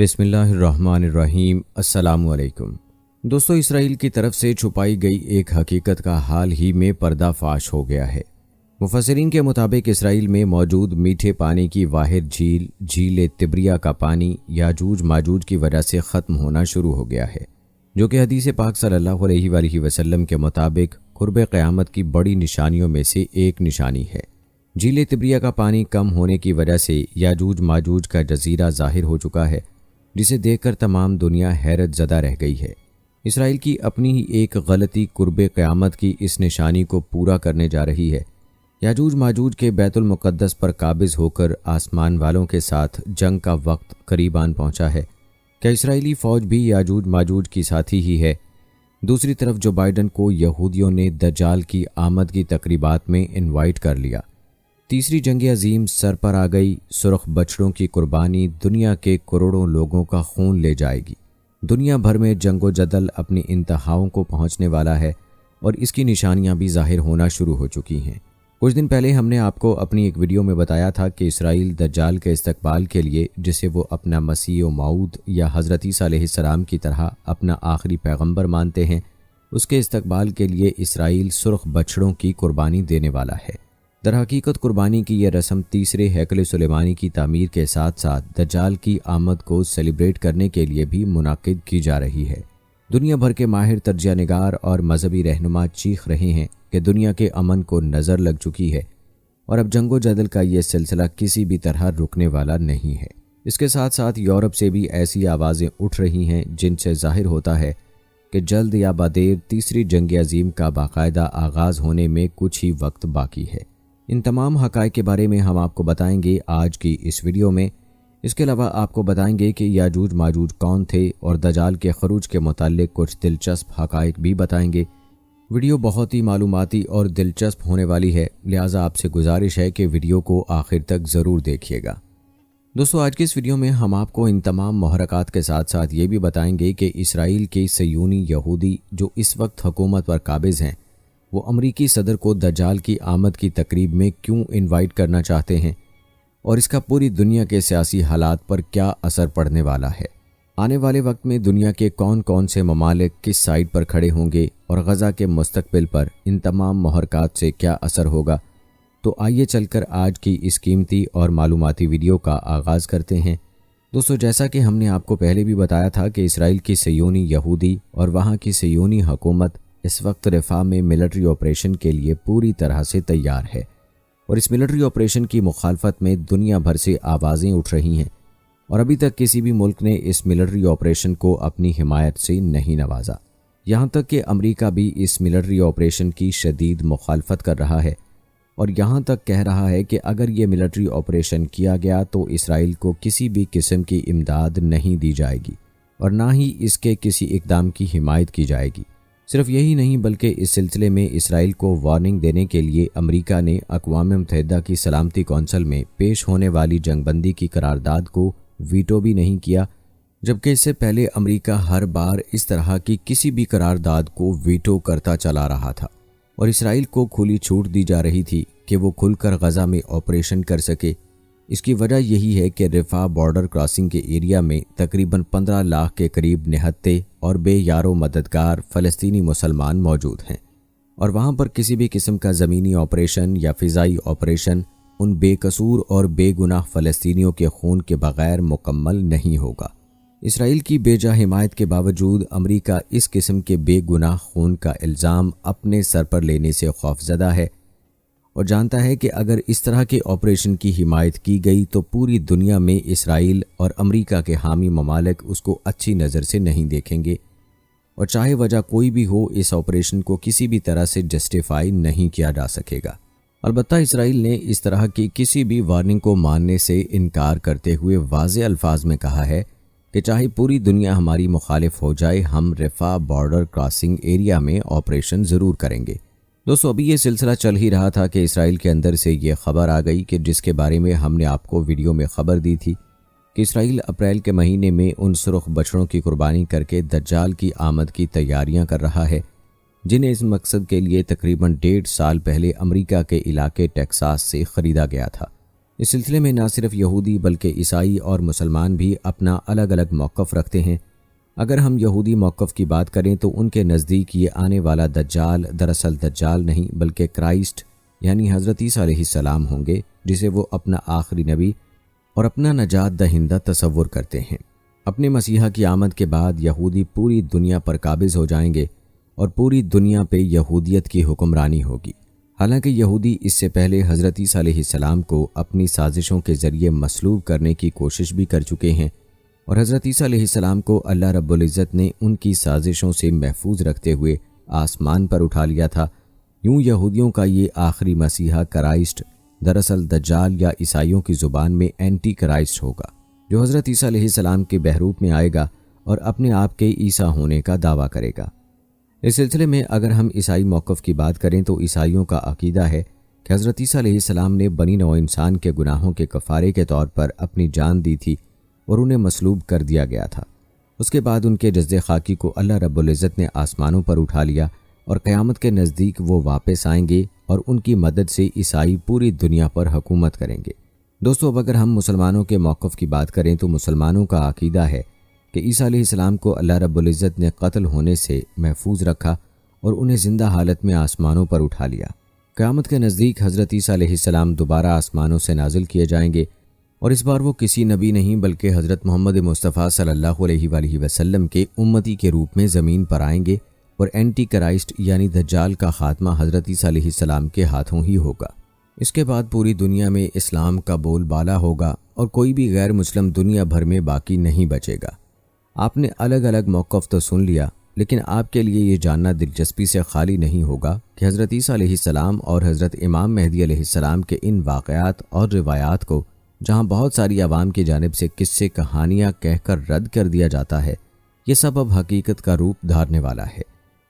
بسم اللہ الرحمن الرحیم۔ السلام علیکم دوستو، اسرائیل کی طرف سے چھپائی گئی ایک حقیقت کا حال ہی میں پردہ فاش ہو گیا ہے۔ مفسرین کے مطابق اسرائیل میں موجود میٹھے پانی کی واحد جھیل تبریہ کا پانی یاجوج ماجوج کی وجہ سے ختم ہونا شروع ہو گیا ہے، جو کہ حدیث پاک صلی اللہ علیہ وآلہ وسلم کے مطابق قرب قیامت کی بڑی نشانیوں میں سے ایک نشانی ہے۔ جھیل تبریہ کا پانی کم ہونے کی وجہ سے یاجوج ماجوج کا جزیرہ ظاہر ہو چکا ہے، جسے دیکھ کر تمام دنیا حیرت زدہ رہ گئی ہے۔ اسرائیل کی اپنی ہی ایک غلطی قرب قیامت کی اس نشانی کو پورا کرنے جا رہی ہے۔ یاجوج ماجوج کے بیت المقدس پر قابض ہو کر آسمان والوں کے ساتھ جنگ کا وقت قریب آن پہنچا ہے۔ کیا اسرائیلی فوج بھی یاجوج ماجوج کی ساتھی ہی ہے؟ دوسری طرف جو بائیڈن کو یہودیوں نے دجال کی آمد کی تقریبات میں انوائٹ کر لیا۔ تیسری جنگ عظیم سر پر آ گئی۔ سرخ بچڑوں کی قربانی دنیا کے کروڑوں لوگوں کا خون لے جائے گی۔ دنیا بھر میں جنگ و جدل اپنی انتہاؤں کو پہنچنے والا ہے اور اس کی نشانیاں بھی ظاہر ہونا شروع ہو چکی ہیں۔ کچھ دن پہلے ہم نے آپ کو اپنی ایک ویڈیو میں بتایا تھا کہ اسرائیل دجال کے استقبال کے لیے، جسے وہ اپنا مسیح و موعود یا حضرت عیسیٰ علیہ السلام کی طرح اپنا آخری پیغمبر مانتے ہیں، اس کے استقبال کے لیے اسرائیل سرخ بچڑوں کی قربانی دینے والا ہے۔ در حقیقت قربانی کی یہ رسم تیسرے ہیکل سلیمانی کی تعمیر کے ساتھ ساتھ دجال کی آمد کو سیلیبریٹ کرنے کے لیے بھی منعقد کی جا رہی ہے۔ دنیا بھر کے ماہر تجزیہ نگار اور مذہبی رہنما چیخ رہے ہیں کہ دنیا کے امن کو نظر لگ چکی ہے اور اب جنگ و جدل کا یہ سلسلہ کسی بھی طرح رکنے والا نہیں ہے۔ اس کے ساتھ ساتھ یورپ سے بھی ایسی آوازیں اٹھ رہی ہیں جن سے ظاہر ہوتا ہے کہ جلد یا بدیر تیسری جنگ عظیم کا باقاعدہ آغاز ہونے میں کچھ ہی وقت باقی ہے۔ ان تمام حقائق کے بارے میں ہم آپ کو بتائیں گے آج کی اس ویڈیو میں۔ اس کے علاوہ آپ کو بتائیں گے کہ یاجوج ماجوج کون تھے اور دجال کے خروج کے متعلق کچھ دلچسپ حقائق بھی بتائیں گے۔ ویڈیو بہت ہی معلوماتی اور دلچسپ ہونے والی ہے، لہٰذا آپ سے گزارش ہے کہ ویڈیو کو آخر تک ضرور دیکھیے گا۔ دوستو، آج کی اس ویڈیو میں ہم آپ کو ان تمام محرکات کے ساتھ ساتھ یہ بھی بتائیں گے کہ اسرائیل کے صہیونی یہودی جو اس وقت حکومت پر قابض ہیں، وہ امریکی صدر کو دجال کی آمد کی تقریب میں کیوں انوائٹ کرنا چاہتے ہیں اور اس کا پوری دنیا کے سیاسی حالات پر کیا اثر پڑنے والا ہے۔ آنے والے وقت میں دنیا کے کون کون سے ممالک کس سائڈ پر کھڑے ہوں گے اور غزہ کے مستقبل پر ان تمام محرکات سے کیا اثر ہوگا، تو آئیے چل کر آج کی اس قیمتی اور معلوماتی ویڈیو کا آغاز کرتے ہیں۔ دوستو، جیسا کہ ہم نے آپ کو پہلے بھی بتایا تھا کہ اسرائیل کی صہیونی یہودی اور وہاں کی صہیونی حکومت اس وقت رفح میں ملٹری آپریشن کے لیے پوری طرح سے تیار ہے، اور اس ملٹری آپریشن کی مخالفت میں دنیا بھر سے آوازیں اٹھ رہی ہیں، اور ابھی تک کسی بھی ملک نے اس ملٹری آپریشن کو اپنی حمایت سے نہیں نوازا۔ یہاں تک کہ امریکہ بھی اس ملٹری آپریشن کی شدید مخالفت کر رہا ہے، اور یہاں تک کہہ رہا ہے کہ اگر یہ ملٹری آپریشن کیا گیا تو اسرائیل کو کسی بھی قسم کی امداد نہیں دی جائے گی اور نہ ہی اس کے کسی اقدام کی حمایت کی جائے گی۔ صرف یہی نہیں بلکہ اس سلسلے میں اسرائیل کو وارننگ دینے کے لیے امریکہ نے اقوام متحدہ کی سلامتی کونسل میں پیش ہونے والی جنگ بندی کی قرارداد کو ویٹو بھی نہیں کیا، جبکہ اس سے پہلے امریکہ ہر بار اس طرح کی کسی بھی قرارداد کو ویٹو کرتا چلا رہا تھا، اور اسرائیل کو کھلی چھوٹ دی جا رہی تھی کہ وہ کھل کر غزہ میں آپریشن کر سکے۔ اس کی وجہ یہی ہے کہ رفح بارڈر کراسنگ کے ایریا میں تقریباً 15 لاکھ کے قریب نہتے اور بے یار و مددگار فلسطینی مسلمان موجود ہیں، اور وہاں پر کسی بھی قسم کا زمینی آپریشن یا فضائی آپریشن ان بے قصور اور بے گناہ فلسطینیوں کے خون کے بغیر مکمل نہیں ہوگا۔ اسرائیل کی بے جا حمایت کے باوجود امریکہ اس قسم کے بے گناہ خون کا الزام اپنے سر پر لینے سے خوفزدہ ہے، اور جانتا ہے کہ اگر اس طرح کے آپریشن کی حمایت کی گئی تو پوری دنیا میں اسرائیل اور امریکہ کے حامی ممالک اس کو اچھی نظر سے نہیں دیکھیں گے، اور چاہے وجہ کوئی بھی ہو اس آپریشن کو کسی بھی طرح سے جسٹیفائی نہیں کیا جا سکے گا۔ البتہ اسرائیل نے اس طرح کی کسی بھی وارننگ کو ماننے سے انکار کرتے ہوئے واضح الفاظ میں کہا ہے کہ چاہے پوری دنیا ہماری مخالف ہو جائے، ہم رفح بارڈر کراسنگ ایریا میں آپریشن ضرور کریں گے۔ دوستو، ابھی یہ سلسلہ چل ہی رہا تھا کہ اسرائیل کے اندر سے یہ خبر آ گئی کہ جس کے بارے میں ہم نے آپ کو ویڈیو میں خبر دی تھی کہ اسرائیل اپریل کے مہینے میں ان سرخ بچڑوں کی قربانی کر کے دجال کی آمد کی تیاریاں کر رہا ہے، جنہیں اس مقصد کے لیے تقریباً 1.5 سال پہلے امریکہ کے علاقے ٹیکساس سے خریدا گیا تھا۔ اس سلسلے میں نہ صرف یہودی بلکہ عیسائی اور مسلمان بھی اپنا الگ الگ موقف رکھتے ہیں۔ اگر ہم یہودی موقف کی بات کریں تو ان کے نزدیک یہ آنے والا دجال دراصل دجال نہیں بلکہ کرائسٹ یعنی حضرت عیسیٰ علیہ السلام ہوں گے، جسے وہ اپنا آخری نبی اور اپنا نجات دہندہ تصور کرتے ہیں۔ اپنے مسیحا کی آمد کے بعد یہودی پوری دنیا پر قابض ہو جائیں گے اور پوری دنیا پہ یہودیت کی حکمرانی ہوگی۔ حالانکہ یہودی اس سے پہلے حضرت عیسیٰ علیہ السلام کو اپنی سازشوں کے ذریعے مصلوب کرنے کی کوشش بھی کر چکے ہیں، اور حضرت عیسیٰ علیہ السلام کو اللہ رب العزت نے ان کی سازشوں سے محفوظ رکھتے ہوئے آسمان پر اٹھا لیا تھا۔ یوں یہودیوں کا یہ آخری مسیحا کرائسٹ دراصل دجال یا عیسائیوں کی زبان میں اینٹی کرائسٹ ہوگا، جو حضرت عیسیٰ علیہ السلام کے بحروپ میں آئے گا اور اپنے آپ کے عیسیٰ ہونے کا دعویٰ کرے گا۔ اس سلسلے میں اگر ہم عیسائی موقف کی بات کریں تو عیسائیوں کا عقیدہ ہے کہ حضرت عیسیٰ علیہ السلام نے بنی نوع انسان کے گناہوں کے کفارے کے طور پر اپنی جان دی تھی اور انہیں مصلوب کر دیا گیا تھا۔ اس کے بعد ان کے جسد خاکی کو اللہ رب العزت نے آسمانوں پر اٹھا لیا اور قیامت کے نزدیک وہ واپس آئیں گے اور ان کی مدد سے عیسائی پوری دنیا پر حکومت کریں گے۔ دوستو، اب اگر ہم مسلمانوں کے موقف کی بات کریں تو مسلمانوں کا عقیدہ ہے کہ عیسیٰ علیہ السلام کو اللہ رب العزت نے قتل ہونے سے محفوظ رکھا اور انہیں زندہ حالت میں آسمانوں پر اٹھا لیا۔ قیامت کے نزدیک حضرت عیسیٰ علیہ السلام دوبارہ آسمانوں سے نازل کیے جائیں گے، اور اس بار وہ کسی نبی نہیں بلکہ حضرت محمد مصطفیٰ صلی اللہ علیہ وآلہ وسلم کے امتی کے روپ میں زمین پر آئیں گے، اور اینٹی کرائسٹ یعنی دجال کا خاتمہ حضرت عیسیٰ علیہ السلام کے ہاتھوں ہی ہوگا۔ اس کے بعد پوری دنیا میں اسلام کا بول بالا ہوگا اور کوئی بھی غیر مسلم دنیا بھر میں باقی نہیں بچے گا۔ آپ نے الگ الگ موقف تو سن لیا، لیکن آپ کے لیے یہ جاننا دلچسپی سے خالی نہیں ہوگا کہ حضرت عیسیٰ علیہ السلام اور حضرت امام مہدی علیہ السلام کے ان واقعات اور روایات کو جہاں بہت ساری عوام کی جانب سے قصے کہانیاں کہہ کر رد کر دیا جاتا ہے، یہ سب اب حقیقت کا روپ دھارنے والا ہے۔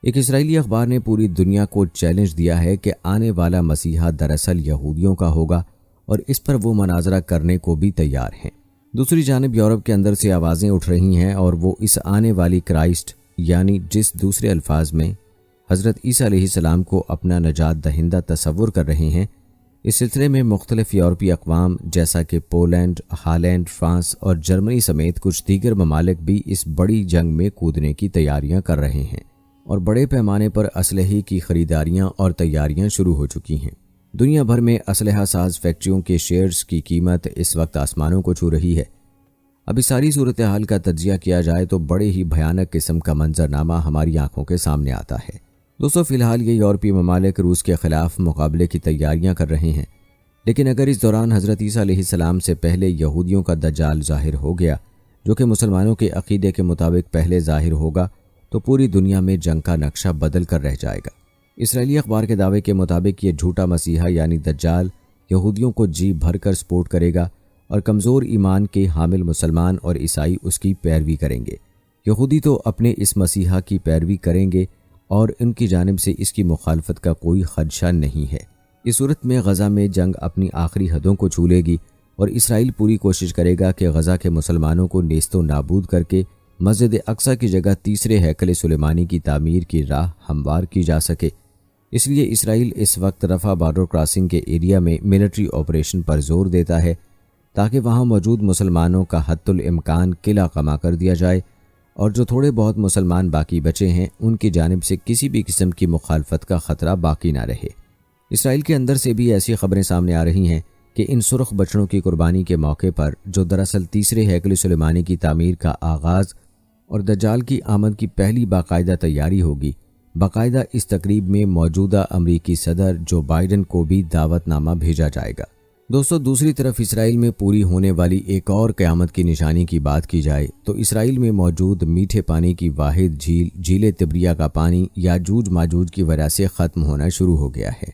ایک اسرائیلی اخبار نے پوری دنیا کو چیلنج دیا ہے کہ آنے والا مسیحا دراصل یہودیوں کا ہوگا، اور اس پر وہ مناظرہ کرنے کو بھی تیار ہیں۔ دوسری جانب یورپ کے اندر سے آوازیں اٹھ رہی ہیں اور وہ اس آنے والی کرائسٹ یعنی جس دوسرے الفاظ میں حضرت عیسیٰ علیہ السلام کو اپنا نجات دہندہ تصور کر رہے ہیں، اس سلسلے میں مختلف یورپی اقوام جیسا کہ پولینڈ، ہالینڈ، فرانس اور جرمنی سمیت کچھ دیگر ممالک بھی اس بڑی جنگ میں کودنے کی تیاریاں کر رہے ہیں، اور بڑے پیمانے پر اسلحے کی خریداریاں اور تیاریاں شروع ہو چکی ہیں۔ دنیا بھر میں اسلحہ ساز فیکٹریوں کے شیئرز کی قیمت اس وقت آسمانوں کو چھو رہی ہے۔ اب اس ساری صورتحال کا تجزیہ کیا جائے تو بڑے ہی بھیانک قسم کا منظرنامہ ہماری آنکھوں کے سامنے آتا ہے۔ دوستو، فی الحال یہ یورپی ممالک روس کے خلاف مقابلے کی تیاریاں کر رہے ہیں، لیکن اگر اس دوران حضرت عیسیٰ علیہ السلام سے پہلے یہودیوں کا دجال ظاہر ہو گیا، جو کہ مسلمانوں کے عقیدے کے مطابق پہلے ظاہر ہوگا، تو پوری دنیا میں جنگ کا نقشہ بدل کر رہ جائے گا۔ اسرائیلی اخبار کے دعوے کے مطابق یہ جھوٹا مسیحا یعنی دجال یہودیوں کو جی بھر کر سپورٹ کرے گا، اور کمزور ایمان کے حامل مسلمان اور عیسائی اس کی پیروی کریں گے۔ یہودی تو اپنے اس مسیحا کی پیروی کریں گے اور ان کی جانب سے اس کی مخالفت کا کوئی خدشہ نہیں ہے۔ اس صورت میں غزہ میں جنگ اپنی آخری حدوں کو چھو لے گی، اور اسرائیل پوری کوشش کرے گا کہ غزہ کے مسلمانوں کو نیست و نابود کر کے مسجد اقصی کی جگہ تیسرے ہیکل سلیمانی کی تعمیر کی راہ ہموار کی جا سکے۔ اس لیے اسرائیل اس وقت رفح بارڈر کراسنگ کے ایریا میں ملٹری آپریشن پر زور دیتا ہے، تاکہ وہاں موجود مسلمانوں کا حتی الامکان قلعہ قمع کر دیا جائے، اور جو تھوڑے بہت مسلمان باقی بچے ہیں ان کی جانب سے کسی بھی قسم کی مخالفت کا خطرہ باقی نہ رہے۔ اسرائیل کے اندر سے بھی ایسی خبریں سامنے آ رہی ہیں کہ ان سرخ بچڑوں کی قربانی کے موقع پر، جو دراصل تیسرے ہیکل سلیمانی کی تعمیر کا آغاز اور دجال کی آمد کی پہلی باقاعدہ تیاری ہوگی، باقاعدہ اس تقریب میں موجودہ امریکی صدر جو بائیڈن کو بھی دعوت نامہ بھیجا جائے گا۔ دوستو، دوسری طرف اسرائیل میں پوری ہونے والی ایک اور قیامت کی نشانی کی بات کی جائے تو اسرائیل میں موجود میٹھے پانی کی واحد جھیل تبریہ کا پانی یاجوج ماجوج کی وجہ سے ختم ہونا شروع ہو گیا ہے۔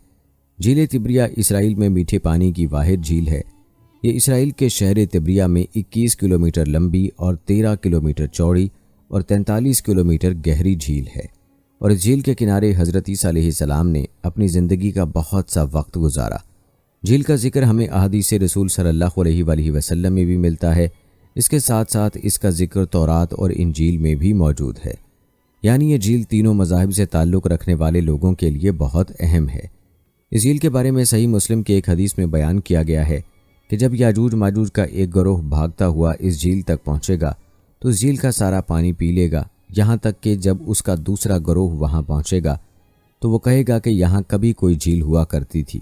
جھیل تبریہ اسرائیل میں میٹھے پانی کی واحد جھیل ہے۔ یہ اسرائیل کے شہر تبریہ میں 21 کلومیٹر لمبی اور 13 کلومیٹر چوڑی اور 43 کلومیٹر گہری جھیل ہے، اور اس جھیل کے کنارے حضرت عیسیٰ علیہ السلام نے اپنی زندگی کا بہت سا وقت گزارا۔ جھیل کا ذکر ہمیں احادیث رسول صلی اللہ علیہ وآلہ وسلم میں بھی ملتا ہے۔ اس کے ساتھ ساتھ اس کا ذکر تورات اور انجیل میں بھی موجود ہے، یعنی یہ جھیل تینوں مذاہب سے تعلق رکھنے والے لوگوں کے لیے بہت اہم ہے۔ اس جھیل کے بارے میں صحیح مسلم کے ایک حدیث میں بیان کیا گیا ہے کہ جب یاجوج ماجوج کا ایک گروہ بھاگتا ہوا اس جھیل تک پہنچے گا تو اس جھیل کا سارا پانی پی لے گا، یہاں تک کہ جب اس کا دوسرا گروہ وہاں پہنچے گا تو وہ کہے گا کہ یہاں کبھی کوئی جھیل ہوا کرتی تھی۔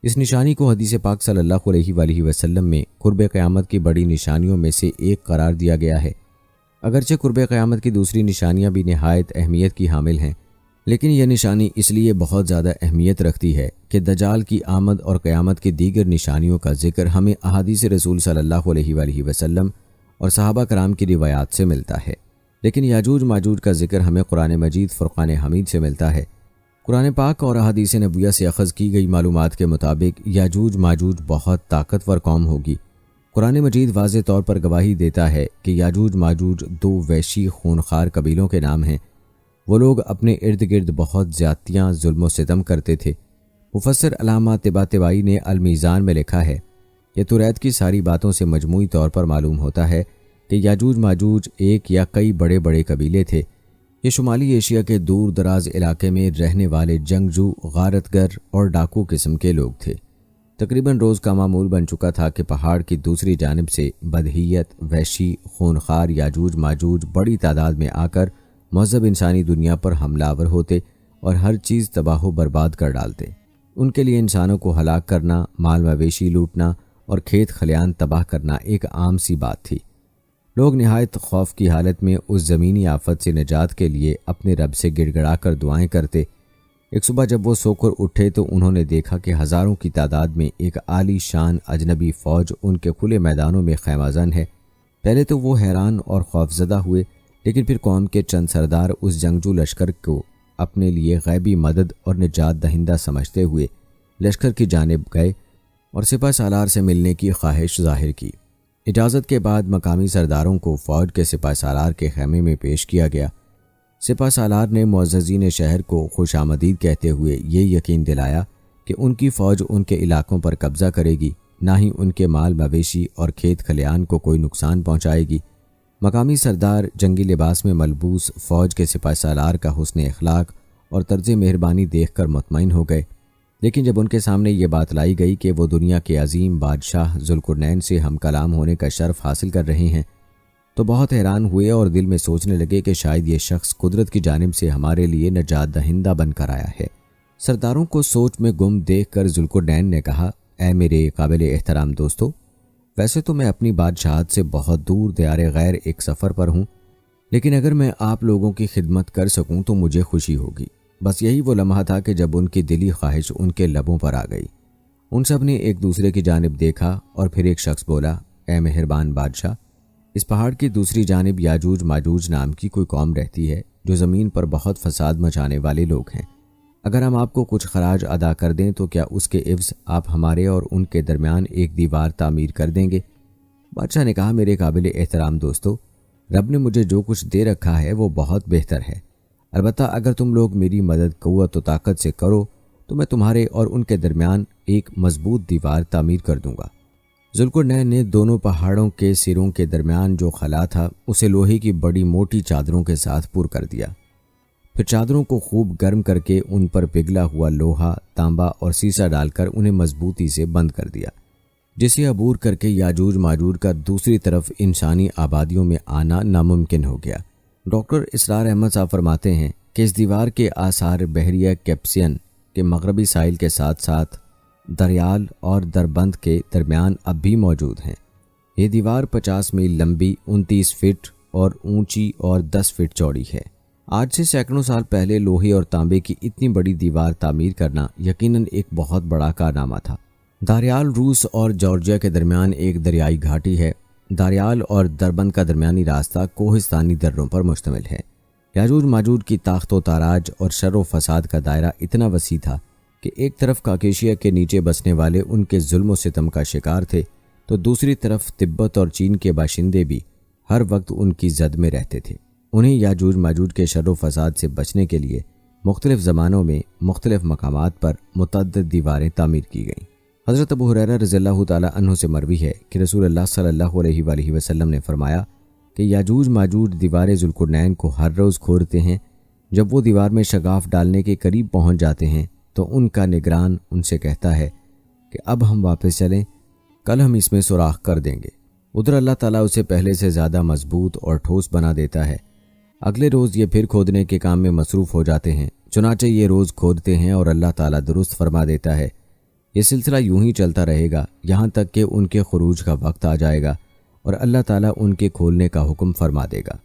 اس نشانی کو حدیث پاک صلی اللہ علیہ وآلہ وسلم میں قرب قیامت کی بڑی نشانیوں میں سے ایک قرار دیا گیا ہے۔ اگرچہ قرب قیامت کی دوسری نشانیاں بھی نہایت اہمیت کی حامل ہیں، لیکن یہ نشانی اس لیے بہت زیادہ اہمیت رکھتی ہے کہ دجال کی آمد اور قیامت کی دیگر نشانیوں کا ذکر ہمیں احادیث رسول صلی اللہ علیہ وآلہ وسلم اور صحابہ کرام کی روایات سے ملتا ہے، لیکن یاجوج ماجوج کا ذکر ہمیں قرآن مجید فرقان حمید سے ملتا ہے۔ قرآن پاک اور احادیث نبویہ سے اخذ کی گئی معلومات کے مطابق یاجوج ماجوج بہت طاقتور قوم ہوگی۔ قرآن مجید واضح طور پر گواہی دیتا ہے کہ یاجوج ماجوج دو وحشی خونخوار قبیلوں کے نام ہیں۔ وہ لوگ اپنے ارد گرد بہت زیادتیاں، ظلم و ستم کرتے تھے۔ مفسر علامہ طباطبائی نے المیزان میں لکھا ہے کہ توریت کی ساری باتوں سے مجموعی طور پر معلوم ہوتا ہے کہ یاجوج ماجوج ایک یا کئی بڑے بڑے قبیلے تھے۔ یہ شمالی ایشیا کے دور دراز علاقے میں رہنے والے جنگجو، غارت گر اور ڈاکو قسم کے لوگ تھے۔ تقریباً روز کا معمول بن چکا تھا کہ پہاڑ کی دوسری جانب سے بدحیت، وحشی، خونخوار یاجوج ماجوج بڑی تعداد میں آ کر مہذب انسانی دنیا پر حملہ آور ہوتے اور ہر چیز تباہ و برباد کر ڈالتے۔ ان کے لیے انسانوں کو ہلاک کرنا، مال مویشی لوٹنا اور کھیت کھلیان تباہ کرنا ایک عام سی بات تھی۔ لوگ نہایت خوف کی حالت میں اس زمینی آفت سے نجات کے لیے اپنے رب سے گڑ گڑا کر دعائیں کرتے۔ ایک صبح جب وہ سو کر اٹھے تو انہوں نے دیکھا کہ ہزاروں کی تعداد میں ایک عالی شان اجنبی فوج ان کے کھلے میدانوں میں خیمہ زن ہے۔ پہلے تو وہ حیران اور خوفزدہ ہوئے، لیکن پھر قوم کے چند سردار اس جنگجو لشکر کو اپنے لیے غیبی مدد اور نجات دہندہ سمجھتے ہوئے لشکر کی جانب گئے اور سپہ سالار سے ملنے کی خواہش ظاہر کی۔ اجازت کے بعد مقامی سرداروں کو فوج کے سپہ سالار کے خیمے میں پیش کیا گیا۔ سپہ سالار نے معززین شہر کو خوش آمدید کہتے ہوئے یہ یقین دلایا کہ ان کی فوج ان کے علاقوں پر قبضہ کرے گی، نہ ہی ان کے مال مویشی اور کھیت کھلیان کو کوئی نقصان پہنچائے گی۔ مقامی سردار جنگی لباس میں ملبوس فوج کے سپہ سالار کا حسن اخلاق اور طرز مہربانی دیکھ کر مطمئن ہو گئے، لیکن جب ان کے سامنے یہ بات لائی گئی کہ وہ دنیا کے عظیم بادشاہ ذوالقرنین سے ہم کلام ہونے کا شرف حاصل کر رہے ہیں تو بہت حیران ہوئے اور دل میں سوچنے لگے کہ شاید یہ شخص قدرت کی جانب سے ہمارے لیے نجات دہندہ بن کر آیا ہے۔ سرداروں کو سوچ میں گم دیکھ کر ذوالقرنین نے کہا، اے میرے قابل احترام دوستو، ویسے تو میں اپنی بادشاہت سے بہت دور دیار غیر ایک سفر پر ہوں، لیکن اگر میں آپ لوگوں کی خدمت کر سکوں تو مجھے خوشی ہوگی۔ بس یہی وہ لمحہ تھا کہ جب ان کی دلی خواہش ان کے لبوں پر آ گئی۔ ان سب نے ایک دوسرے کی جانب دیکھا اور پھر ایک شخص بولا، اے مہربان بادشاہ، اس پہاڑ کی دوسری جانب یاجوج ماجوج نام کی کوئی قوم رہتی ہے جو زمین پر بہت فساد مچانے والے لوگ ہیں۔ اگر ہم آپ کو کچھ خراج ادا کر دیں تو کیا اس کے عوض آپ ہمارے اور ان کے درمیان ایک دیوار تعمیر کر دیں گے؟ بادشاہ نے کہا، میرے قابل احترام دوستو، رب نے مجھے جو کچھ دے رکھا ہے وہ بہت بہتر ہے۔ البتہ اگر تم لوگ میری مدد قوت و طاقت سے کرو تو میں تمہارے اور ان کے درمیان ایک مضبوط دیوار تعمیر کر دوں گا۔ ذوالقرنین نے دونوں پہاڑوں کے سروں کے درمیان جو خلا تھا اسے لوہے کی بڑی موٹی چادروں کے ساتھ پر کر دیا، پھر چادروں کو خوب گرم کر کے ان پر پگھلا ہوا لوہا، تانبا اور سیسا ڈال کر انہیں مضبوطی سے بند کر دیا، جسے عبور کر کے یاجوج ماجوج کا دوسری طرف انسانی آبادیوں میں آنا ناممکن ہو گیا۔ ڈاکٹر اسرار احمد صاحب فرماتے ہیں کہ اس دیوار کے آثار بحیرہ کیپسین کے مغربی ساحل کے ساتھ ساتھ دریال اور دربند کے درمیان اب بھی موجود ہیں۔ یہ دیوار 50 میل لمبی، 29 فٹ اور اونچی اور 10 فٹ چوڑی ہے۔ آج سے سینکڑوں سال پہلے لوہے اور تانبے کی اتنی بڑی دیوار تعمیر کرنا یقیناً ایک بہت بڑا کارنامہ تھا۔ دریال روس اور جارجیا کے درمیان ایک دریائی گھاٹی ہے۔ دریال اور دربند کا درمیانی راستہ کوہستانی دروں پر مشتمل ہے۔ یاجوج ماجوج کی طاقت و تاراج اور شر و فساد کا دائرہ اتنا وسیع تھا کہ ایک طرف کاکیشیا کے نیچے بسنے والے ان کے ظلم و ستم کا شکار تھے تو دوسری طرف تبت اور چین کے باشندے بھی ہر وقت ان کی زد میں رہتے تھے۔ انہیں یاجوج ماجوج کے شر و فساد سے بچنے کے لیے مختلف زمانوں میں مختلف مقامات پر متعدد دیواریں تعمیر کی گئیں۔ حضرت ابو ہریرہ رضی اللہ تعالی عنہ سے مروی ہے کہ رسول اللہ صلی اللہ علیہ وآلہ وسلم نے فرمایا کہ یاجوج ماجوج دیوار ذوالقرنین کو ہر روز کھودتے ہیں۔ جب وہ دیوار میں شگاف ڈالنے کے قریب پہنچ جاتے ہیں تو ان کا نگران ان سے کہتا ہے کہ اب ہم واپس چلیں، کل ہم اس میں سوراخ کر دیں گے۔ ادھر اللہ تعالیٰ اسے پہلے سے زیادہ مضبوط اور ٹھوس بنا دیتا ہے۔ اگلے روز یہ پھر کھودنے کے کام میں مصروف ہو جاتے ہیں، چنانچہ یہ روز کھودتے ہیں اور اللہ تعالیٰ درست فرما دیتا ہے۔ یہ سلسلہ یوں ہی چلتا رہے گا یہاں تک کہ ان کے خروج کا وقت آ جائے گا اور اللہ تعالیٰ ان کے کھولنے کا حکم فرما دے گا۔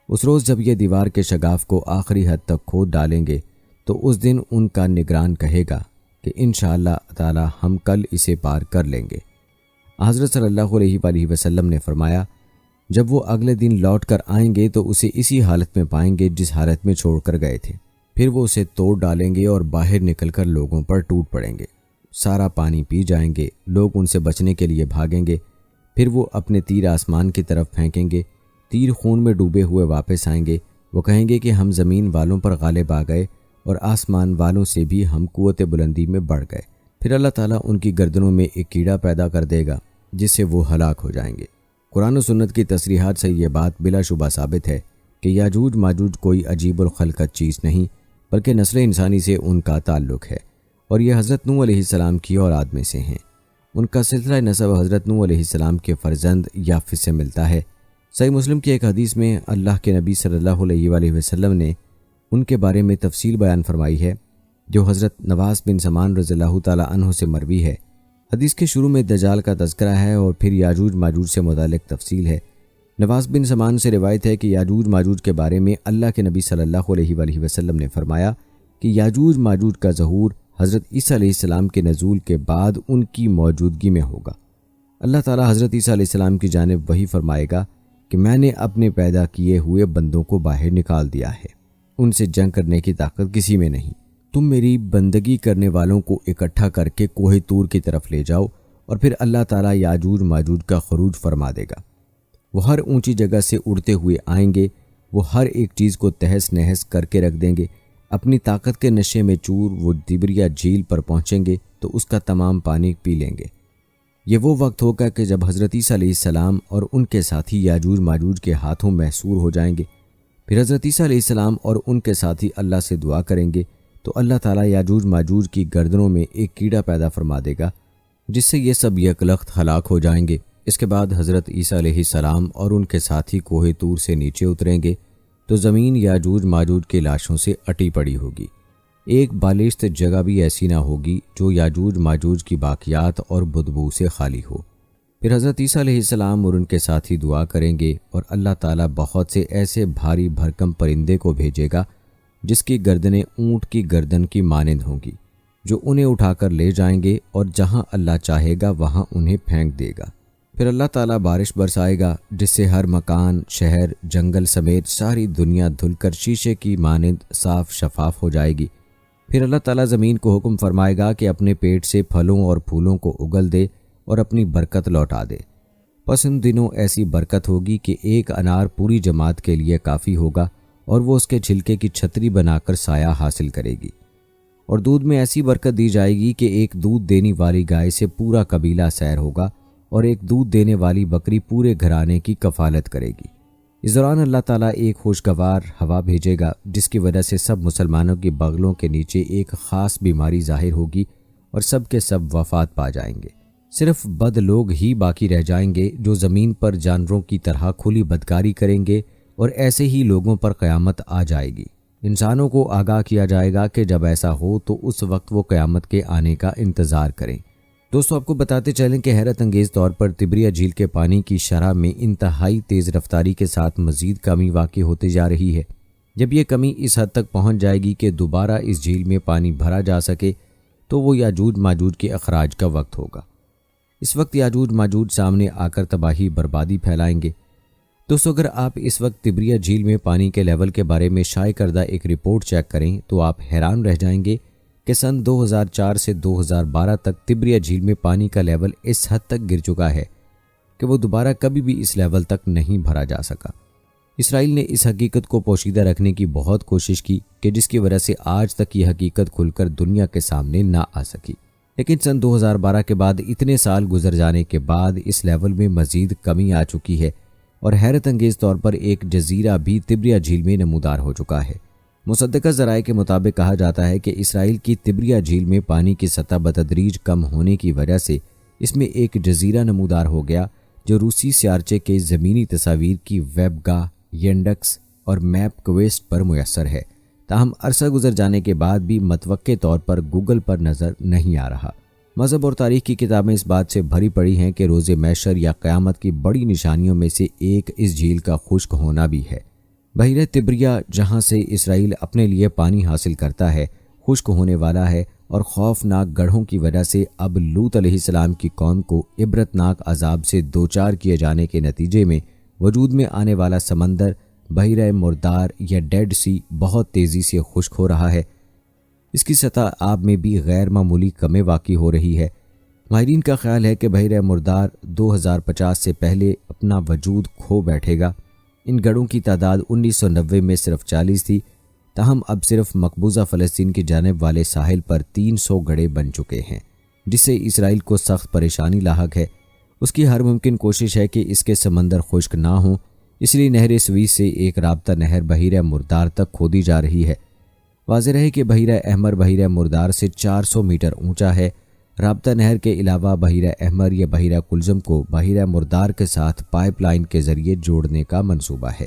اس روز جب یہ دیوار کے شگاف کو آخری حد تک کھود ڈالیں گے تو اس دن ان کا نگران کہے گا کہ انشاءاللہ تعالیٰ ہم کل اسے پار کر لیں گے۔ حضرت صلی اللہ علیہ وآلہ وسلم نے فرمایا، جب وہ اگلے دن لوٹ کر آئیں گے تو اسے اسی حالت میں پائیں گے جس حالت میں چھوڑ کر گئے تھے۔ پھر وہ اسے توڑ ڈالیں گے اور باہر نکل کر لوگوں پر ٹوٹ پڑیں گے، سارا پانی پی جائیں گے، لوگ ان سے بچنے کے لیے بھاگیں گے۔ پھر وہ اپنے تیر آسمان کی طرف پھینکیں گے، تیر خون میں ڈوبے ہوئے واپس آئیں گے۔ وہ کہیں گے کہ ہم زمین والوں پر غالب آ گئے اور آسمان والوں سے بھی ہم قوت بلندی میں بڑھ گئے۔ پھر اللہ تعالیٰ ان کی گردنوں میں ایک کیڑا پیدا کر دے گا جس سے وہ ہلاک ہو جائیں گے۔ قرآن و سنت کی تصریحات سے یہ بات بلا شبہ ثابت ہے کہ یاجوج ماجوج کوئی عجیب الخلقت چیز نہیں بلکہ نسل انسانی سے ان کا تعلق ہے، اور یہ حضرت نوح علیہ السلام کی اولاد میں سے ہیں۔ ان کا سلسلہ نسب حضرت نوح علیہ السلام کے فرزند یافس سے ملتا ہے۔ صحیح مسلم کی ایک حدیث میں اللہ کے نبی صلی اللہ علیہ وآلہ وسلم نے ان کے بارے میں تفصیل بیان فرمائی ہے، جو حضرت نواس بن سمان رضی اللہ تعالیٰ عنہ سے مروی ہے۔ حدیث کے شروع میں دجال کا تذکرہ ہے اور پھر یاجوج ماجوج سے متعلق تفصیل ہے۔ نواس بن سمان سے روایت ہے کہ یاجوج ماجوج کے بارے میں اللہ کے نبی صلی اللہ علیہ وآلہ وسلم نے فرمایا کہ یاجوج ماجوج کا ظہور حضرت عیسیٰ علیہ السلام کے نزول کے بعد ان کی موجودگی میں ہوگا۔ اللہ تعالیٰ حضرت عیسیٰ علیہ السلام کی جانب وحی فرمائے گا کہ میں نے اپنے پیدا کیے ہوئے بندوں کو باہر نکال دیا ہے، ان سے جنگ کرنے کی طاقت کسی میں نہیں، تم میری بندگی کرنے والوں کو اکٹھا کر کے کوہ طور کی طرف لے جاؤ، اور پھر اللہ تعالیٰ یاجوج ماجوج کا خروج فرما دے گا۔ وہ ہر اونچی جگہ سے اڑتے ہوئے آئیں گے، وہ ہر ایک چیز کو تہس نہس کر کے رکھ دیں گے۔ اپنی طاقت کے نشے میں چور وہ تبریہ جھیل پر پہنچیں گے تو اس کا تمام پانی پی لیں گے۔ یہ وہ وقت ہوگا کہ جب حضرت عیسیٰ علیہ السلام اور ان کے ساتھی یاجوج ماجوج کے ہاتھوں محصور ہو جائیں گے۔ پھر حضرت عیسیٰ علیہ السلام اور ان کے ساتھی اللہ سے دعا کریں گے تو اللہ تعالیٰ یاجوج ماجوج کی گردنوں میں ایک کیڑا پیدا فرما دے گا جس سے یہ سب یکلخت ہلاک ہو جائیں گے۔ اس کے بعد حضرت عیسیٰ علیہ السلام اور ان کے ساتھی کوہ طور سے نیچے اتریں گے تو زمین یاجوج ماجوج کی لاشوں سے اٹی پڑی ہوگی۔ ایک بالشت جگہ بھی ایسی نہ ہوگی جو یاجوج ماجوج کی باقیات اور بدبو سے خالی ہو۔ پھر حضرت عیسیٰ علیہ السلام اور ان کے ساتھی دعا کریں گے اور اللہ تعالیٰ بہت سے ایسے بھاری بھرکم پرندے کو بھیجے گا جس کی گردنیں اونٹ کی گردن کی مانند ہوں گی، جو انہیں اٹھا کر لے جائیں گے اور جہاں اللہ چاہے گا وہاں انہیں پھینک دے گا۔ پھر اللہ تعالیٰ بارش برسائے گا جس سے ہر مکان، شہر، جنگل سمیت ساری دنیا دھل کر شیشے کی مانند صاف شفاف ہو جائے گی۔ پھر اللہ تعالیٰ زمین کو حکم فرمائے گا کہ اپنے پیٹ سے پھلوں اور پھولوں کو اگل دے اور اپنی برکت لوٹا دے۔ پس ان دنوں ایسی برکت ہوگی کہ ایک انار پوری جماعت کے لیے کافی ہوگا اور وہ اس کے چھلکے کی چھتری بنا کر سایہ حاصل کرے گی۔ اور دودھ میں ایسی برکت دی جائے گی کہ ایک دودھ دینے والی گائے سے پورا قبیلہ سیر ہوگا اور ایک دودھ دینے والی بکری پورے گھرانے کی کفالت کرے گی۔ اس دوران اللہ تعالیٰ ایک خوشگوار ہوا بھیجے گا جس کی وجہ سے سب مسلمانوں کی بغلوں کے نیچے ایک خاص بیماری ظاہر ہوگی اور سب کے سب وفات پا جائیں گے۔ صرف بد لوگ ہی باقی رہ جائیں گے جو زمین پر جانوروں کی طرح کھلی بدکاری کریں گے، اور ایسے ہی لوگوں پر قیامت آ جائے گی۔ انسانوں کو آگاہ کیا جائے گا کہ جب ایسا ہو تو اس وقت وہ قیامت کے آنے کا انتظار کریں۔ دوستو، آپ کو بتاتے چلیں کہ حیرت انگیز طور پر تبریہ جھیل کے پانی کی شرح میں انتہائی تیز رفتاری کے ساتھ مزید کمی واقع ہوتی جا رہی ہے۔ جب یہ کمی اس حد تک پہنچ جائے گی کہ دوبارہ اس جھیل میں پانی بھرا جا سکے تو وہ یاجوج ماجوج کے اخراج کا وقت ہوگا۔ اس وقت یاجوج ماجوج سامنے آ کر تباہی بربادی پھیلائیں گے۔ دوستو، اگر آپ اس وقت تبریہ جھیل میں پانی کے لیول کے بارے میں شائع کردہ ایک رپورٹ چیک کریں تو آپ حیران رہ جائیں گے کہ سن 2004 سے 2012 تک تبریہ جھیل میں پانی کا لیول اس حد تک گر چکا ہے کہ وہ دوبارہ کبھی بھی اس لیول تک نہیں بھرا جا سکا۔ اسرائیل نے اس حقیقت کو پوشیدہ رکھنے کی بہت کوشش کی کہ جس کی وجہ سے آج تک یہ حقیقت کھل کر دنیا کے سامنے نہ آ سکی، لیکن سن 2012 کے بعد اتنے سال گزر جانے کے بعد اس لیول میں مزید کمی آ چکی ہے اور حیرت انگیز طور پر ایک جزیرہ بھی تبریہ جھیل میں نمودار ہو چکا ہے۔ مصدقہ ذرائع کے مطابق کہا جاتا ہے کہ اسرائیل کی تبریہ جھیل میں پانی کی سطح بتدریج کم ہونے کی وجہ سے اس میں ایک جزیرہ نمودار ہو گیا جو روسی سیارچے کے زمینی تصاویر کی ویب گاہ ینڈکس اور میپ کویسٹ پر میسر ہے، تاہم عرصہ گزر جانے کے بعد بھی متوقع طور پر گوگل پر نظر نہیں آ رہا۔ مذہب اور تاریخ کی کتابیں اس بات سے بھری پڑی ہیں کہ روز محشر یا قیامت کی بڑی نشانیوں میں سے ایک اس جھیل کا خشک ہونا بھی ہے۔ بحیرہ طبریہ، جہاں سے اسرائیل اپنے لیے پانی حاصل کرتا ہے، خشک ہونے والا ہے، اور خوفناک گڑھوں کی وجہ سے اب لوط علیہ السلام کی قوم کو عبرتناک عذاب سے دوچار کیے جانے کے نتیجے میں وجود میں آنے والا سمندر بحیرہ مردار یا ڈیڈ سی بہت تیزی سے خشک ہو رہا ہے۔ اس کی سطح آب میں بھی غیر معمولی کمی واقع ہو رہی ہے۔ ماہرین کا خیال ہے کہ بحیرہ مردار 2050 سے پہلے اپنا وجود کھو بیٹھے گا۔ ان گڑھوں کی تعداد 1990 میں صرف 40 تھی، تاہم اب صرف مقبوضہ فلسطین کی جانب والے ساحل پر 300 گڑھے بن چکے ہیں، جس سے اسرائیل کو سخت پریشانی لاحق ہے۔ اس کی ہر ممکن کوشش ہے کہ اس کے سمندر خشک نہ ہوں، اس لیے نہر سویز سے ایک رابطہ نہر بحیرہ مردار تک کھودی جا رہی ہے۔ واضح رہے کہ بحیرہ احمر بحیرہ مردار سے 400 میٹر اونچا ہے۔ رابطہ نہر کے علاوہ بحیرہ احمر یا بحیرہ کلزم کو بحیرہ مردار کے ساتھ پائپ لائن کے ذریعے جوڑنے کا منصوبہ ہے۔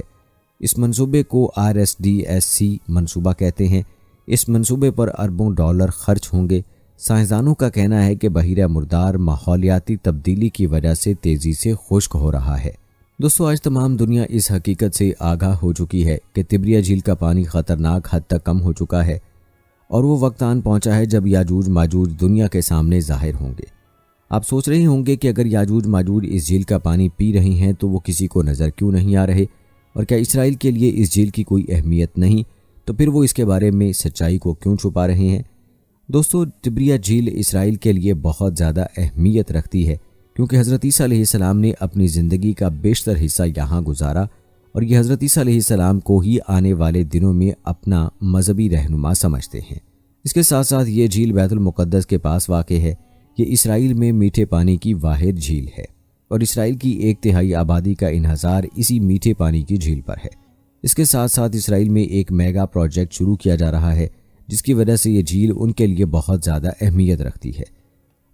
اس منصوبے کو RSDSC منصوبہ کہتے ہیں۔ اس منصوبے پر اربوں ڈالر خرچ ہوں گے۔ سائنسدانوں کا کہنا ہے کہ بحیرہ مردار ماحولیاتی تبدیلی کی وجہ سے تیزی سے خشک ہو رہا ہے۔ دوستو، آج تمام دنیا اس حقیقت سے آگاہ ہو چکی ہے کہ طبریہ جھیل کا پانی خطرناک حد تک کم ہو چکا ہے، اور وہ وقت آن پہنچا ہے جب یاجوج ماجوج دنیا کے سامنے ظاہر ہوں گے۔ آپ سوچ رہے ہوں گے کہ اگر یاجوج ماجوج اس جھیل کا پانی پی رہی ہیں تو وہ کسی کو نظر کیوں نہیں آ رہے، اور کیا اسرائیل کے لیے اس جھیل کی کوئی اہمیت نہیں، تو پھر وہ اس کے بارے میں سچائی کو کیوں چھپا رہے ہیں؟ دوستو، طبریہ جھیل اسرائیل کے لیے بہت زیادہ اہمیت رکھتی ہے، کیونکہ حضرت عیسیٰ علیہ السلام نے اپنی زندگی کا بیشتر حصہ یہاں گزارا، اور یہ حضرت عیسیٰ علیہ السلام کو ہی آنے والے دنوں میں اپنا مذہبی رہنما سمجھتے ہیں۔ اس کے ساتھ ساتھ یہ جھیل بیت المقدس کے پاس واقع ہے۔ یہ اسرائیل میں میٹھے پانی کی واحد جھیل ہے، اور اسرائیل کی 1/3 آبادی کا انحصار اسی میٹھے پانی کی جھیل پر ہے۔ اس کے ساتھ ساتھ اسرائیل میں ایک میگا پروجیکٹ شروع کیا جا رہا ہے، جس کی وجہ سے یہ جھیل ان کے لیے بہت زیادہ اہمیت رکھتی ہے۔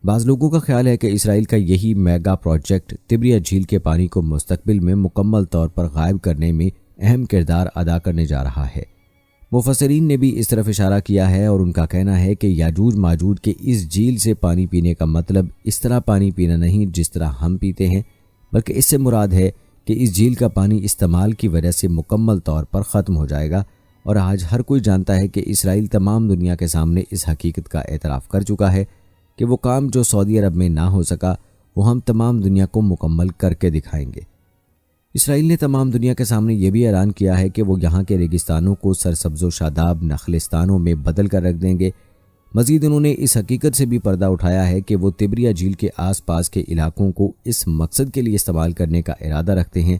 بعض لوگوں کا خیال ہے کہ اسرائیل کا یہی میگا پروجیکٹ طبریہ جھیل کے پانی کو مستقبل میں مکمل طور پر غائب کرنے میں اہم کردار ادا کرنے جا رہا ہے۔ مفسرین نے بھی اس طرف اشارہ کیا ہے، اور ان کا کہنا ہے کہ یاجوج ماجوج کے اس جھیل سے پانی پینے کا مطلب اس طرح پانی پینا نہیں جس طرح ہم پیتے ہیں، بلکہ اس سے مراد ہے کہ اس جھیل کا پانی استعمال کی وجہ سے مکمل طور پر ختم ہو جائے گا۔ اور آج ہر کوئی جانتا ہے کہ اسرائیل تمام دنیا کے سامنے اس حقیقت کا اعتراف کر چکا ہے کہ وہ کام جو سعودی عرب میں نہ ہو سکا، وہ ہم تمام دنیا کو مکمل کر کے دکھائیں گے۔ اسرائیل نے تمام دنیا کے سامنے یہ بھی اعلان کیا ہے کہ وہ یہاں کے ریگستانوں کو سرسبز و شاداب نخلستانوں میں بدل کر رکھ دیں گے۔ مزید انہوں نے اس حقیقت سے بھی پردہ اٹھایا ہے کہ وہ طبریہ جھیل کے آس پاس کے علاقوں کو اس مقصد کے لیے استعمال کرنے کا ارادہ رکھتے ہیں۔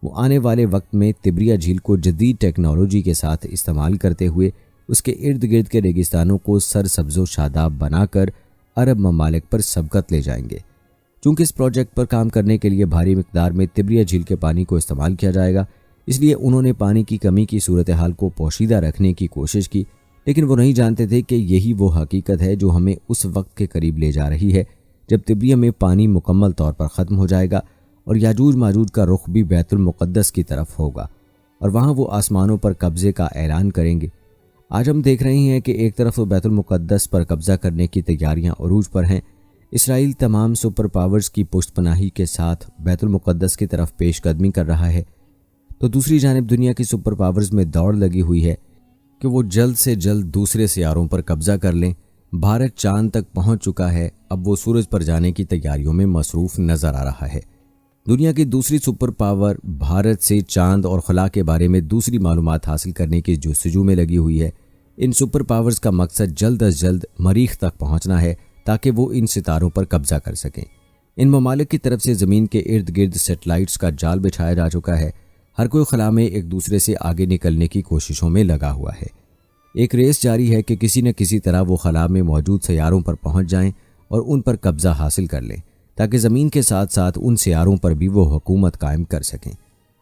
وہ آنے والے وقت میں طبریہ جھیل کو جدید ٹیکنالوجی کے ساتھ استعمال کرتے ہوئے اس کے ارد گرد کے ریگستانوں کو سرسبز و شاداب بنا کر عرب ممالک پر سبقت لے جائیں گے۔ چونکہ اس پروجیکٹ پر کام کرنے کے لیے بھاری مقدار میں طبریہ جھیل کے پانی کو استعمال کیا جائے گا، اس لیے انہوں نے پانی کی کمی کی صورتحال کو پوشیدہ رکھنے کی کوشش کی، لیکن وہ نہیں جانتے تھے کہ یہی وہ حقیقت ہے جو ہمیں اس وقت کے قریب لے جا رہی ہے جب طبریہ میں پانی مکمل طور پر ختم ہو جائے گا، اور یاجوج ماجوج کا رخ بھی بیت المقدس کی طرف ہوگا، اور وہاں وہ آسمانوں پر قبضے کا اعلان کریں گے۔ آج ہم دیکھ رہے ہیں کہ ایک طرف تو بیت المقدس پر قبضہ کرنے کی تیاریاں عروج پر ہیں۔ اسرائیل تمام سپر پاورز کی پشت پناہی کے ساتھ بیت المقدس کی طرف پیش قدمی کر رہا ہے، تو دوسری جانب دنیا کی سپر پاورز میں دوڑ لگی ہوئی ہے کہ وہ جلد سے جلد دوسرے سیاروں پر قبضہ کر لیں۔ بھارت چاند تک پہنچ چکا ہے، اب وہ سورج پر جانے کی تیاریوں میں مصروف نظر آ رہا ہے۔ دنیا کی دوسری سپر پاور بھارت سے چاند اور خلا کے بارے میں دوسری معلومات حاصل کرنے کی جستجو میں لگی ہوئی ہے۔ ان سپر پاورز کا مقصد جلد از جلد مریخ تک پہنچنا ہے تاکہ وہ ان ستاروں پر قبضہ کر سکیں۔ ان ممالک کی طرف سے زمین کے ارد گرد سیٹلائٹس کا جال بچھایا جا چکا ہے۔ ہر کوئی خلا میں ایک دوسرے سے آگے نکلنے کی کوششوں میں لگا ہوا ہے۔ ایک ریس جاری ہے کہ کسی نہ کسی طرح وہ خلا میں موجود سیاروں پر پہنچ جائیں اور ان پر قبضہ حاصل کر لیں، تاکہ زمین کے ساتھ ساتھ ان سیاروں پر بھی وہ حکومت قائم کر سکیں۔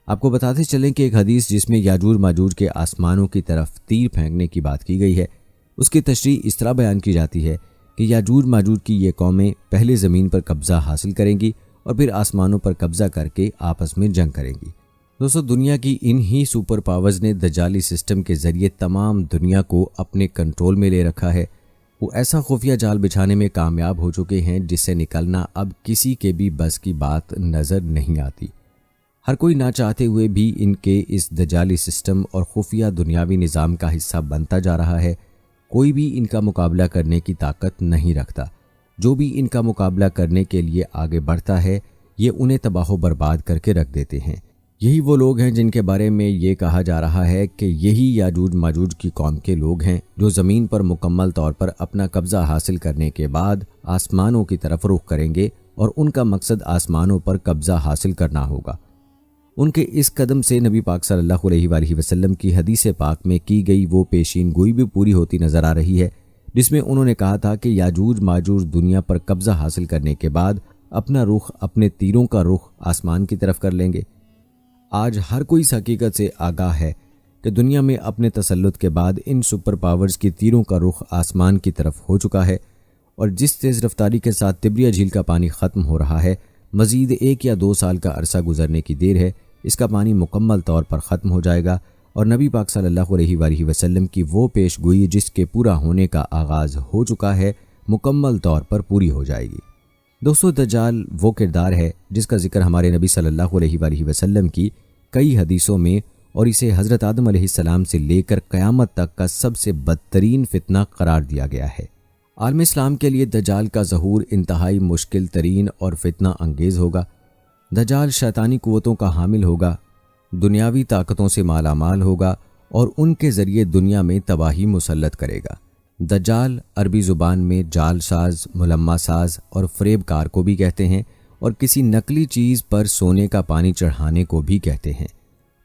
آپ کو بتاتے چلیں کہ ایک حدیث جس میں یاجوج ماجوج کے آسمانوں کی طرف تیر پھینکنے کی بات کی گئی ہے، اس کی تشریح اس طرح بیان کی جاتی ہے کہ یاجوج ماجوج کی یہ قومیں پہلے زمین پر قبضہ حاصل کریں گی اور پھر آسمانوں پر قبضہ کر کے آپس میں جنگ کریں گی۔ دوستو، دنیا کی انہی سپر پاورز نے دجالی سسٹم کے ذریعے تمام دنیا کو اپنے کنٹرول میں لے رکھا ہے۔ وہ ایسا خفیہ جال بچھانے میں کامیاب ہو چکے ہیں جس سے نکلنا اب کسی کے بھی بس کی بات نظر نہیں آتی۔ ہر کوئی نہ چاہتے ہوئے بھی ان کے اس دجالی سسٹم اور خفیہ دنیاوی نظام کا حصہ بنتا جا رہا ہے۔ کوئی بھی ان کا مقابلہ کرنے کی طاقت نہیں رکھتا۔ جو بھی ان کا مقابلہ کرنے کے لیے آگے بڑھتا ہے، یہ انہیں تباہ و برباد کر کے رکھ دیتے ہیں۔ یہی وہ لوگ ہیں جن کے بارے میں یہ کہا جا رہا ہے کہ یہی یاجوج ماجوج کی قوم کے لوگ ہیں جو زمین پر مکمل طور پر اپنا قبضہ حاصل کرنے کے بعد آسمانوں کی طرف رخ کریں گے، اور ان کا مقصد آسمانوں پر قبضہ حاصل کرنا ہوگا۔ ان کے اس قدم سے نبی پاک صلی اللہ علیہ وآلہ وسلم کی حدیث پاک میں کی گئی وہ پیشین گوئی بھی پوری ہوتی نظر آ رہی ہے، جس میں انہوں نے کہا تھا کہ یاجوج ماجوج دنیا پر قبضہ حاصل کرنے کے بعد اپنا رخ، اپنے تیروں کا رخ آسمان کی طرف کر لیں گے۔ آج ہر کوئی اس حقیقت سے آگاہ ہے کہ دنیا میں اپنے تسلط کے بعد ان سپر پاورز کی تیروں کا رخ آسمان کی طرف ہو چکا ہے، اور جس تیز رفتاری کے ساتھ تبریہ جھیل کا پانی ختم ہو رہا ہے، مزید 1 یا 2 سال کا عرصہ گزرنے کی دیر ہے، اس کا پانی مکمل طور پر ختم ہو جائے گا، اور نبی پاک صلی اللہ علیہ وآلہ وسلم کی وہ پیش گوئی جس کے پورا ہونے کا آغاز ہو چکا ہے، مکمل طور پر پوری ہو جائے گی۔ دوستو، دجال وہ کردار ہے جس کا ذکر ہمارے نبی صلی اللہ علیہ وآلہ وسلم کی کئی حدیثوں میں، اور اسے حضرت آدم علیہ السلام سے لے کر قیامت تک کا سب سے بدترین فتنہ قرار دیا گیا ہے۔ عالم اسلام کے لیے دجال کا ظہور انتہائی مشکل ترین اور فتنہ انگیز ہوگا۔ دجال شیطانی قوتوں کا حامل ہوگا، دنیاوی طاقتوں سے مالا مال ہوگا، اور ان کے ذریعے دنیا میں تباہی مسلط کرے گا۔ دجال عربی زبان میں جال ساز، ملمہ ساز اور فریب کار کو بھی کہتے ہیں، اور کسی نقلی چیز پر سونے کا پانی چڑھانے کو بھی کہتے ہیں۔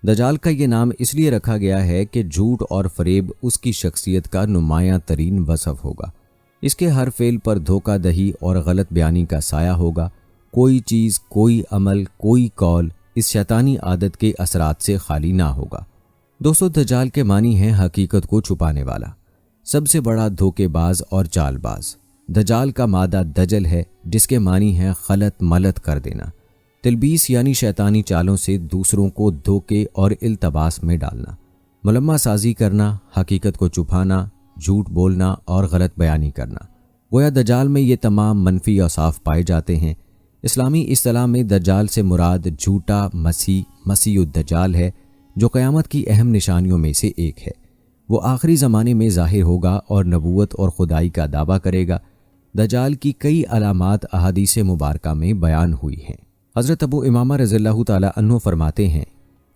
دجال کا یہ نام اس لیے رکھا گیا ہے کہ جھوٹ اور فریب اس کی شخصیت کا نمایاں ترین وصف ہوگا۔ اس کے ہر فعل پر دھوکہ دہی اور غلط بیانی کا سایہ ہوگا۔ کوئی چیز، کوئی عمل، کوئی قول اس شیطانی عادت کے اثرات سے خالی نہ ہوگا۔ دوستو، دجال کے معنی ہے حقیقت کو چھپانے والا، سب سے بڑا دھوکے باز اور چال باز۔ دجال کا مادہ دجل ہے، جس کے معنی ہے خلط ملط کر دینا، تلبیس یعنی شیطانی چالوں سے دوسروں کو دھوکے اور التباس میں ڈالنا، ملمہ سازی کرنا، حقیقت کو چھپانا، جھوٹ بولنا اور غلط بیانی کرنا۔ گویا دجال میں یہ تمام منفی اوصاف پائے جاتے ہیں۔ اسلامی اصطلاح میں دجال سے مراد جھوٹا مسیح الدجال ہے، جو قیامت کی اہم نشانیوں میں سے ایک ہے۔ وہ آخری زمانے میں ظاہر ہوگا اور نبوت اور خدائی کا دعویٰ کرے گا۔ دجال کی کئی علامات احادیث مبارکہ میں بیان ہوئی ہیں۔ حضرت ابو امامہ رضی اللہ تعالیٰ عنہ فرماتے ہیں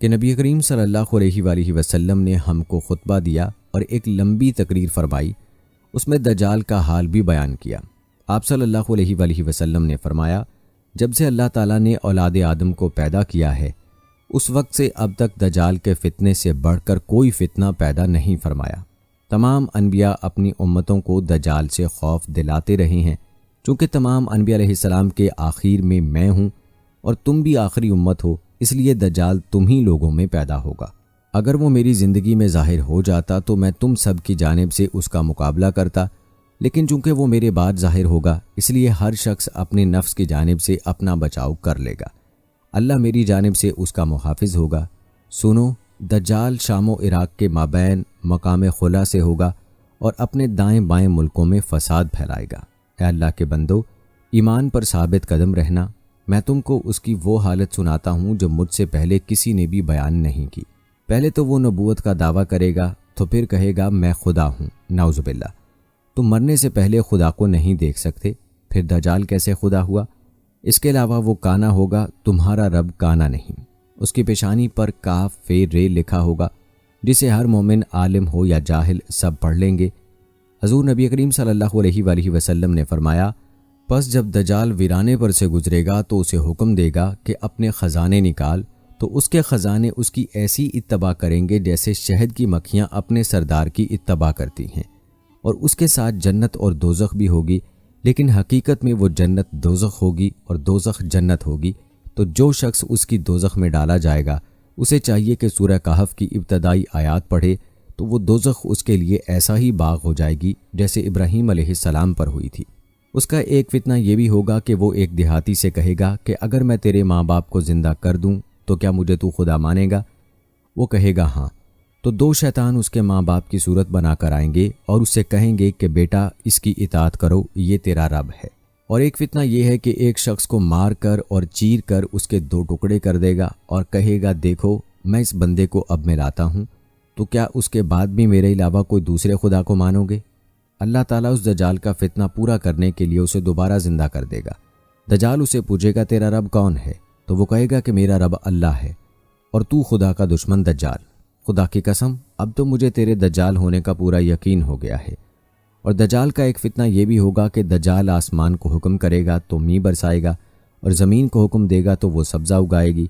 کہ نبی کریم صلی اللہ علیہ وآلہ وسلم نے ہم کو خطبہ دیا اور ایک لمبی تقریر فرمائی، اس میں دجال کا حال بھی بیان کیا۔ آپ صلی اللہ علیہ وآلہ وسلم نے فرمایا، جب سے اللہ تعالیٰ نے اولاد آدم کو پیدا کیا ہے، اس وقت سے اب تک دجال کے فتنے سے بڑھ کر کوئی فتنہ پیدا نہیں فرمایا۔ تمام انبیاء اپنی امتوں کو دجال سے خوف دلاتے رہے ہیں، چونکہ تمام انبیاء علیہ السلام کے آخر میں میں ہوں اور تم بھی آخری امت ہو، اس لیے دجال تم ہی لوگوں میں پیدا ہوگا۔ اگر وہ میری زندگی میں ظاہر ہو جاتا تو میں تم سب کی جانب سے اس کا مقابلہ کرتا، لیکن چونکہ وہ میرے بعد ظاہر ہوگا، اس لیے ہر شخص اپنے نفس کی جانب سے اپنا بچاؤ کر لے گا۔ اللہ میری جانب سے اس کا محافظ ہوگا۔ سنو، دجال شام و عراق کے مابین مقام خلا سے ہوگا اور اپنے دائیں بائیں ملکوں میں فساد پھیلائے گا۔ اے اللہ کے بندو، ایمان پر ثابت قدم رہنا۔ میں تم کو اس کی وہ حالت سناتا ہوں جو مجھ سے پہلے کسی نے بھی بیان نہیں کی۔ پہلے تو وہ نبوت کا دعویٰ کرے گا، تو پھر کہے گا میں خدا ہوں، نعوذ باللہ۔ تم مرنے سے پہلے خدا کو نہیں دیکھ سکتے، پھر دجال کیسے خدا ہوا؟ اس کے علاوہ وہ کانا ہوگا، تمہارا رب کانا نہیں۔ اس کی پیشانی پر کاف فے رے لکھا ہوگا، جسے ہر مومن عالم ہو یا جاہل سب پڑھ لیں گے۔ حضور نبی کریم صلی اللہ علیہ وآلہ وسلم نے فرمایا، پس جب دجال ویرانے پر سے گزرے گا تو اسے حکم دے گا کہ اپنے خزانے نکال، تو اس کے خزانے اس کی ایسی اتباع کریں گے جیسے شہد کی مکھیاں اپنے سردار کی اتباع کرتی ہیں، اور اس کے ساتھ جنت اور دوزخ بھی ہوگی، لیکن حقیقت میں وہ جنت دوزخ ہوگی اور دوزخ جنت ہوگی۔ تو جو شخص اس کی دوزخ میں ڈالا جائے گا، اسے چاہیے کہ سورہ کہف کی ابتدائی آیات پڑھے، تو تو وہ دوزخ اس کے لیے ایسا ہی باغ ہو جائے گی جیسے ابراہیم علیہ السلام پر ہوئی تھی۔ اس کا ایک فتنہ یہ بھی ہوگا کہ وہ ایک دیہاتی سے کہے گا کہ اگر میں تیرے ماں باپ کو زندہ کر دوں تو کیا مجھے تو خدا مانے گا؟ وہ کہے گا ہاں۔ تو دو شیطان اس کے ماں باپ کی صورت بنا کر آئیں گے اور اس سے کہیں گے کہ بیٹا اس کی اطاعت کرو، یہ تیرا رب ہے۔ اور ایک فتنہ یہ ہے کہ ایک شخص کو مار کر اور چیر کر اس کے دو ٹکڑے کر دے گا اور کہے گا دیکھو میں اس بندے کو اب ملاتا ہوں، تو کیا اس کے بعد بھی میرے علاوہ کوئی دوسرے خدا کو مانو گے؟ اللہ تعالیٰ اس دجال کا فتنہ پورا کرنے کے لیے اسے دوبارہ زندہ کر دے گا۔ دجال اسے پوچھے گا تیرا رب کون ہے؟ تو وہ کہے گا کہ میرا رب اللہ ہے، اور تو خدا کا دشمن دجال۔ خدا کی قسم اب تو مجھے تیرے دجال ہونے کا پورا یقین ہو گیا ہے۔ اور دجال کا ایک فتنہ یہ بھی ہوگا کہ دجال آسمان کو حکم کرے گا تو می برسائے گا، اور زمین کو حکم دے گا تو وہ سبزہ اگائے گی،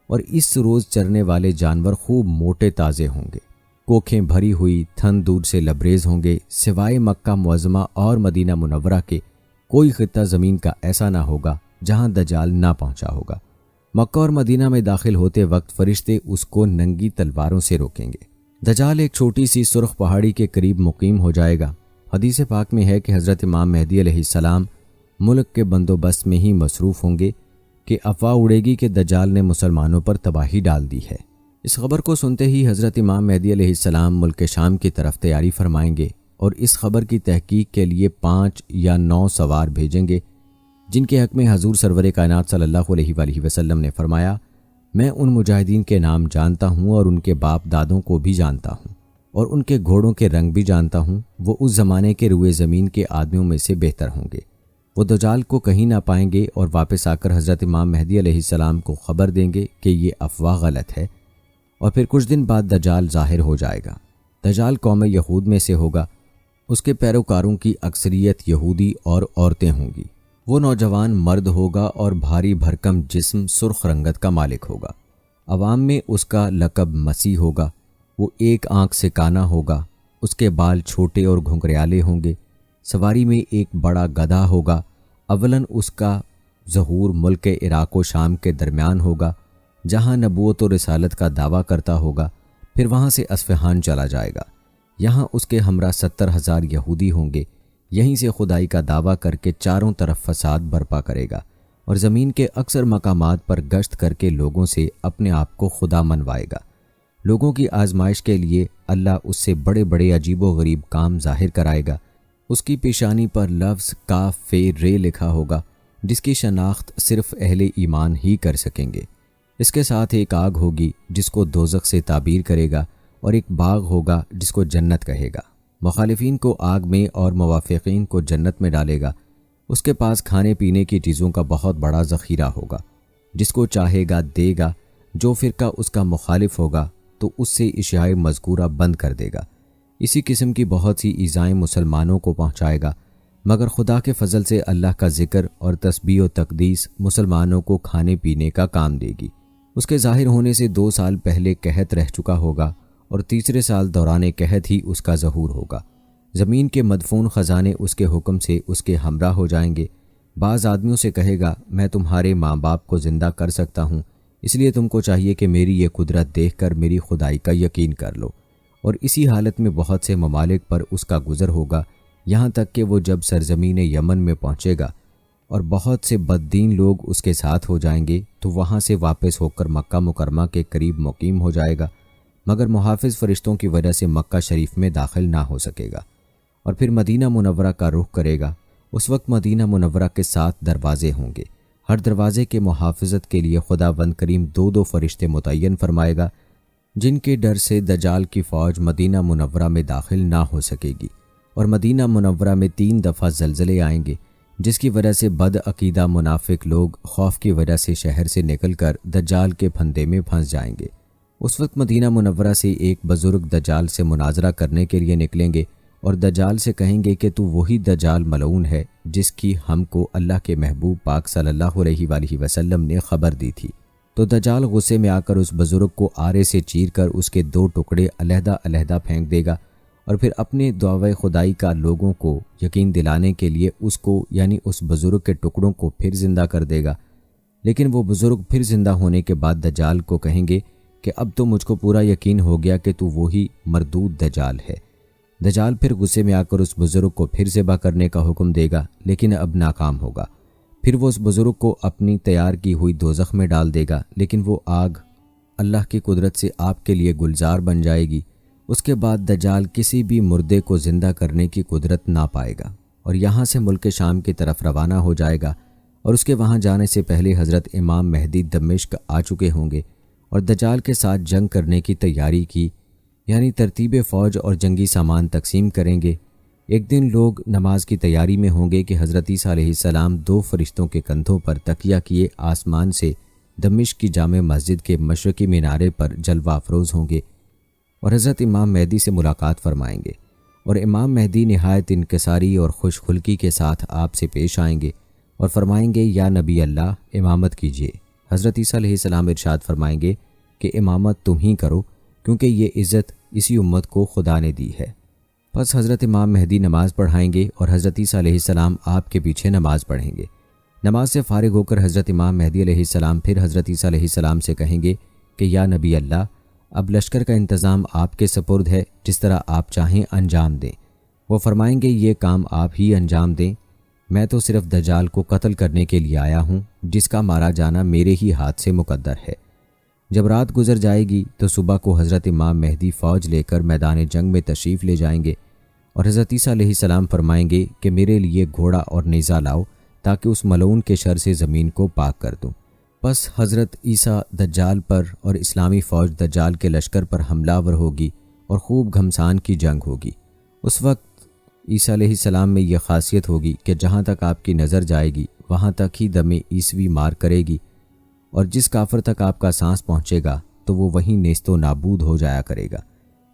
اور اس روز چرنے والے جانور خوب موٹے تازے ہوں گے، کوکھیں بھری ہوئی، تھن دودھ سے لبریز ہوں گے۔ سوائے مکہ معظمہ اور مدینہ منورہ کے کوئی خطہ زمین کا ایسا نہ ہوگا جہاں دجال نہ پہنچا ہوگا۔ مکہ اور مدینہ میں داخل ہوتے وقت فرشتے اس کو ننگی تلواروں سے روکیں گے۔ دجال ایک چھوٹی سی سرخ پہاڑی کے قریب مقیم ہو جائے گا۔ حدیث پاک میں ہے کہ حضرت امام مہدی علیہ السلام ملک کے بندوبست میں ہی مصروف ہوں گے کہ افواہ اڑے گی کہ دجال نے مسلمانوں پر تباہی ڈال دی ہے۔ اس خبر کو سنتے ہی حضرت امام مہدی علیہ السلام ملک شام کی طرف تیاری فرمائیں گے اور اس خبر کی تحقیق کے لیے 5 یا 9 سوار بھیجیں گے، جن کے حق میں حضور سرور کائنات صلی اللہ علیہ وآلہ وسلم نے فرمایا میں ان مجاہدین کے نام جانتا ہوں اور ان کے باپ دادوں کو بھی جانتا ہوں اور ان کے گھوڑوں کے رنگ بھی جانتا ہوں، وہ اس زمانے کے روئے زمین کے آدمیوں میں سے بہتر ہوں گے۔ وہ دجال کو کہیں نہ پائیں گے اور واپس آ کر حضرت امام مہدی علیہ السلام کو خبر دیں گے کہ یہ افواہ غلط ہے، اور پھر کچھ دن بعد دجال ظاہر ہو جائے گا۔ دجال قوم یہود میں سے ہوگا، اس کے پیروکاروں کی اکثریت یہودی اور عورتیں ہوں گی۔ وہ نوجوان مرد ہوگا اور بھاری بھرکم جسم، سرخ رنگت کا مالک ہوگا۔ عوام میں اس کا لقب مسیح ہوگا۔ وہ ایک آنکھ سے کانا ہوگا، اس کے بال چھوٹے اور گھنگریالے ہوں گے۔ سواری میں ایک بڑا گدھا ہوگا۔ اولاً اس کا ظہور ملک عراق و شام کے درمیان ہوگا، جہاں نبوت و رسالت کا دعویٰ کرتا ہوگا، پھر وہاں سے اصفہان چلا جائے گا۔ یہاں اس کے ہمراہ 70,000 یہودی ہوں گے۔ یہیں سے خدائی کا دعویٰ کر کے چاروں طرف فساد برپا کرے گا اور زمین کے اکثر مقامات پر گشت کر کے لوگوں سے اپنے آپ کو خدا منوائے گا۔ لوگوں کی آزمائش کے لیے اللہ اس سے بڑے بڑے عجیب و غریب کام ظاہر کرائے گا۔ اس کی پیشانی پر لفظ کاف فے رے لکھا ہوگا، جس کی شناخت صرف اہل ایمان ہی کر سکیں گے۔ اس کے ساتھ ایک آگ ہوگی جس کو دوزخ سے تعبیر کرے گا، اور ایک باغ ہوگا جس کو جنت کہے گا۔ مخالفین کو آگ میں اور موافقین کو جنت میں ڈالے گا۔ اس کے پاس کھانے پینے کی چیزوں کا بہت بڑا ذخیرہ ہوگا، جس کو چاہے گا دے گا۔ جو فرقہ اس کا مخالف ہوگا تو اس سے اشیاء مذکورہ بند کر دے گا۔ اسی قسم کی بہت سی ایذائیں مسلمانوں کو پہنچائے گا، مگر خدا کے فضل سے اللہ کا ذکر اور تسبیح و تقدیس مسلمانوں کو کھانے پینے کا کام دے گی۔ اس کے ظاہر ہونے سے 2 سال پہلے قحط رہ چکا ہوگا، اور تیسرے سال دوران قحط ہی اس کا ظہور ہوگا۔ زمین کے مدفون خزانے اس کے حکم سے اس کے ہمراہ ہو جائیں گے۔ بعض آدمیوں سے کہے گا میں تمہارے ماں باپ کو زندہ کر سکتا ہوں، اس لیے تم کو چاہیے کہ میری یہ قدرت دیکھ کر میری خدائی کا یقین کر لو۔ اور اسی حالت میں بہت سے ممالک پر اس کا گزر ہوگا، یہاں تک کہ وہ جب سرزمین یمن میں پہنچے گا اور بہت سے بددین لوگ اس کے ساتھ ہو جائیں گے تو وہاں سے واپس ہو کر مکہ مکرمہ کے قریب مقیم ہو جائے گا، مگر محافظ فرشتوں کی وجہ سے مکہ شریف میں داخل نہ ہو سکے گا، اور پھر مدینہ منورہ کا رخ کرے گا۔ اس وقت مدینہ منورہ کے 7 دروازے ہوں گے۔ ہر دروازے کے محافظت کے لیے خداوند کریم 2 فرشتے متعین فرمائے گا، جن کے ڈر سے دجال کی فوج مدینہ منورہ میں داخل نہ ہو سکے گی۔ اور مدینہ منورہ میں 3 دفعہ زلزلے آئیں گے، جس کی وجہ سے بد عقیدہ منافق لوگ خوف کی وجہ سے شہر سے نکل کر دجال کے پھندے میں پھنس جائیں گے۔ اس وقت مدینہ منورہ سے ایک بزرگ دجال سے مناظرہ کرنے کے لیے نکلیں گے اور دجال سے کہیں گے کہ تو وہی دجال ملعون ہے جس کی ہم کو اللہ کے محبوب پاک صلی اللہ علیہ وآلہ وسلم نے خبر دی تھی۔ تو دجال غصے میں آ کر اس بزرگ کو آرے سے چیر کر اس کے 2 ٹکڑے علیحدہ علیحدہ پھینک دے گا، اور پھر اپنے دعوی خدائی کا لوگوں کو یقین دلانے کے لیے اس کو یعنی اس بزرگ کے ٹکڑوں کو پھر زندہ کر دے گا۔ لیکن وہ بزرگ پھر زندہ ہونے کے بعد دجال کو کہیں گے کہ اب تو مجھ کو پورا یقین ہو گیا کہ تو وہی مردود دجال ہے۔ دجال پھر غصے میں آ کر اس بزرگ کو پھر ذبح کرنے کا حکم دے گا، لیکن اب ناکام ہوگا۔ پھر وہ اس بزرگ کو اپنی تیار کی ہوئی دوزخ میں ڈال دے گا، لیکن وہ آگ اللہ کی قدرت سے آپ کے لیے گلزار بن جائے گی۔ اس کے بعد دجال کسی بھی مردے کو زندہ کرنے کی قدرت نہ پائے گا اور یہاں سے ملک شام کی طرف روانہ ہو جائے گا، اور اس کے وہاں جانے سے پہلے حضرت امام مہدی دمشق آ چکے ہوں گے اور دجال کے ساتھ جنگ کرنے کی تیاری کی، یعنی ترتیب فوج اور جنگی سامان تقسیم کریں گے۔ ایک دن لوگ نماز کی تیاری میں ہوں گے کہ حضرت عیسیٰ علیہ السلام 2 فرشتوں کے کندھوں پر تکیہ کیے آسمان سے دمشق کی جامع مسجد کے مشرقی مینارے پر جلوہ افروز ہوں گے اور حضرت امام مہدی سے ملاقات فرمائیں گے، اور امام مہدی نہایت انکساری اور خوش خلقی کے ساتھ آپ سے پیش آئیں گے اور فرمائیں گے یا نبی اللہ امامت کیجیے۔ حضرت عیسیٰ علیہ السلام ارشاد فرمائیں گے کہ امامت تم ہی کرو، کیونکہ یہ عزت اسی امت کو خدا نے دی ہے۔ پس حضرت امام مہدی نماز پڑھائیں گے اور حضرت عیسیٰ علیہ السلام آپ کے پیچھے نماز پڑھیں گے۔ نماز سے فارغ ہو کر حضرت امام مہدی علیہ السلام پھر حضرت عیسیٰ علیہ السلام سے کہیں گے کہ یا نبی اللہ اب لشکر کا انتظام آپ کے سپرد ہے، جس طرح آپ چاہیں انجام دیں۔ وہ فرمائیں گے یہ کام آپ ہی انجام دیں، میں تو صرف دجال کو قتل کرنے کے لیے آیا ہوں، جس کا مارا جانا میرے ہی ہاتھ سے مقدر ہے۔ جب رات گزر جائے گی تو صبح کو حضرت امام مہدی فوج لے کر میدان جنگ میں تشریف لے جائیں گے اور حضرت عیسیٰ علیہ السلام فرمائیں گے کہ میرے لیے گھوڑا اور نیزہ لاؤ تاکہ اس ملعون کے شر سے زمین کو پاک کر دوں۔ پس حضرت عیسیٰ دجال پر اور اسلامی فوج دجال کے لشکر پر حملہ ور ہوگی اور خوب گھمسان کی جنگ ہوگی۔ اس وقت عیسیٰ علیہ السلام میں یہ خاصیت ہوگی کہ جہاں تک آپ کی نظر جائے گی وہاں تک ہی دم عیسوی مار کرے گی، اور جس کافر تک آپ کا سانس پہنچے گا تو وہ وہیں نیست و نابود ہو جایا کرے گا۔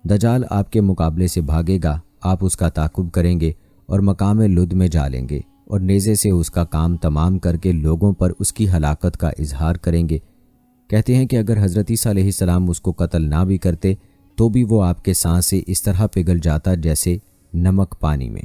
دجال آپ کے مقابلے سے بھاگے گا، آپ اس کا تعاقب کریں گے اور مقام لد میں جا لیں گے اور نیزے سے اس کا کام تمام کر کے لوگوں پر اس کی ہلاکت کا اظہار کریں گے۔ کہتے ہیں کہ اگر حضرت عیسیٰ علیہ السلام اس کو قتل نہ بھی کرتے تو بھی وہ آپ کے سانس سے اس طرح پگھل جاتا جیسے نمک پانی میں۔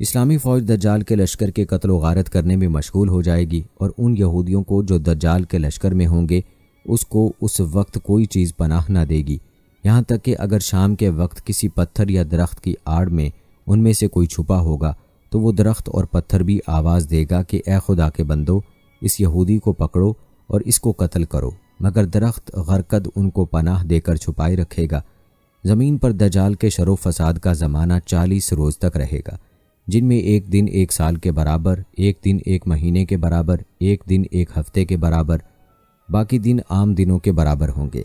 اسلامی فوج دجال کے لشکر کے قتل و غارت کرنے میں مشغول ہو جائے گی، اور ان یہودیوں کو جو دجال کے لشکر میں ہوں گے اس کو اس وقت کوئی چیز پناہ نہ دے گی، یہاں تک کہ اگر شام کے وقت کسی پتھر یا درخت کی آڑ میں ان میں سے کوئی چھپا ہوگا تو وہ درخت اور پتھر بھی آواز دے گا کہ اے خدا کے بندو اس یہودی کو پکڑو اور اس کو قتل کرو، مگر درخت غرقد ان کو پناہ دے کر چھپائے رکھے گا۔ زمین پر دجال کے شر و فساد کا زمانہ 40 روز تک رہے گا، جن میں ایک دن 1 سال کے برابر، ایک دن 1 مہینے کے برابر، ایک دن 1 ہفتے کے برابر، باقی دن عام دنوں کے برابر ہوں گے۔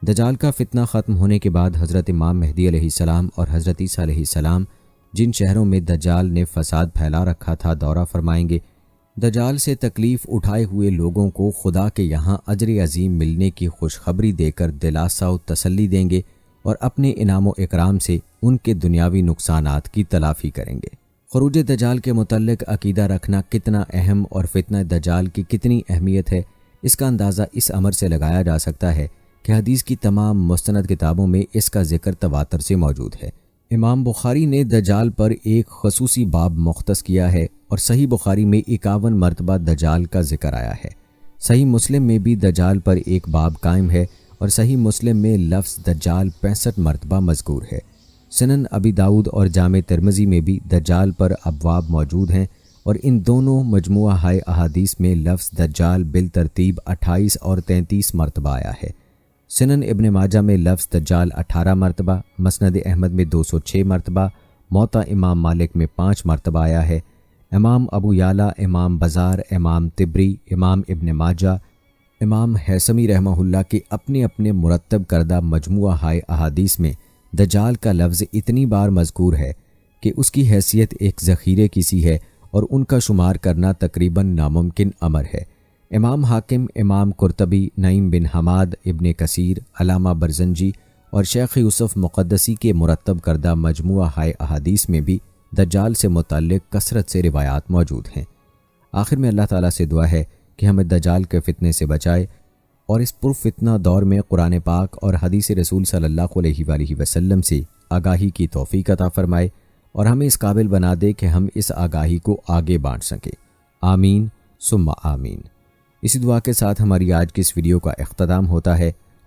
دجال کا فتنہ ختم ہونے کے بعد حضرت امام مہدی علیہ السلام اور حضرت عیسیٰ علیہ السلام جن شہروں میں دجال نے فساد پھیلا رکھا تھا دورہ فرمائیں گے۔ دجال سے تکلیف اٹھائے ہوئے لوگوں کو خدا کے یہاں اجر عظیم ملنے کی خوشخبری دے کر دلاسا و تسلی دیں گے اور اپنے انعام و اکرام سے ان کے دنیاوی نقصانات کی تلافی کریں گے۔ خروج دجال کے متعلق عقیدہ رکھنا کتنا اہم اور فتنہ دجال کی کتنی اہمیت ہے، اس کا اندازہ اس امر سے لگایا جا سکتا ہے کہ حدیث کی تمام مستند کتابوں میں اس کا ذکر تواتر سے موجود ہے۔ امام بخاری نے دجال پر ایک خصوصی باب مختص کیا ہے اور صحیح بخاری میں 51 مرتبہ دجال کا ذکر آیا ہے۔ صحیح مسلم میں بھی دجال پر ایک باب قائم ہے اور صحیح مسلم میں لفظ دجال 65 مرتبہ مذکور ہے۔ سنن ابی داؤد اور جامع ترمذی میں بھی دجال پر ابواب موجود ہیں، اور ان دونوں مجموعہ ہائے احادیث میں لفظ دجال بالترتیب 28 اور 33 مرتبہ آیا ہے۔ سنن ابن ماجہ میں لفظ دجال 18 مرتبہ، مسند احمد میں 206 مرتبہ، موطا امام مالک میں 5 مرتبہ آیا ہے۔ امام ابو یعلا، امام بزار، امام طبری، امام ابن ماجہ، امام حیثمی رحمہ اللہ کے اپنے اپنے مرتب کردہ مجموعہ ہائے احادیث میں دجال کا لفظ اتنی بار مذکور ہے کہ اس کی حیثیت ایک ذخیرے کی سی ہے اور ان کا شمار کرنا تقریباً ناممکن امر ہے۔ امام حاکم، امام قرطبی، نعیم بن حماد، ابن کثیر، علامہ برزنجی اور شیخ یوسف مقدسی کے مرتب کردہ مجموعہ ہائے احادیث میں بھی دجال سے متعلق کثرت سے روایات موجود ہیں۔ آخر میں اللہ تعالیٰ سے دعا ہے کہ ہمیں دجال کے فتنے سے بچائے اور اس پرفتنہ دور میں قرآن پاک اور حدیث رسول صلی اللہ علیہ وآلہ وسلم سے آگاہی کی توفیق عطا فرمائے اور ہمیں اس قابل بنا دے کہ ہم اس آگاہی کو آگے بانٹ سکیں۔ آمین ثم آمین۔ اسی دعا کے ساتھ ہماری آج کی اس ویڈیو کا اختتام ہوتا ہے۔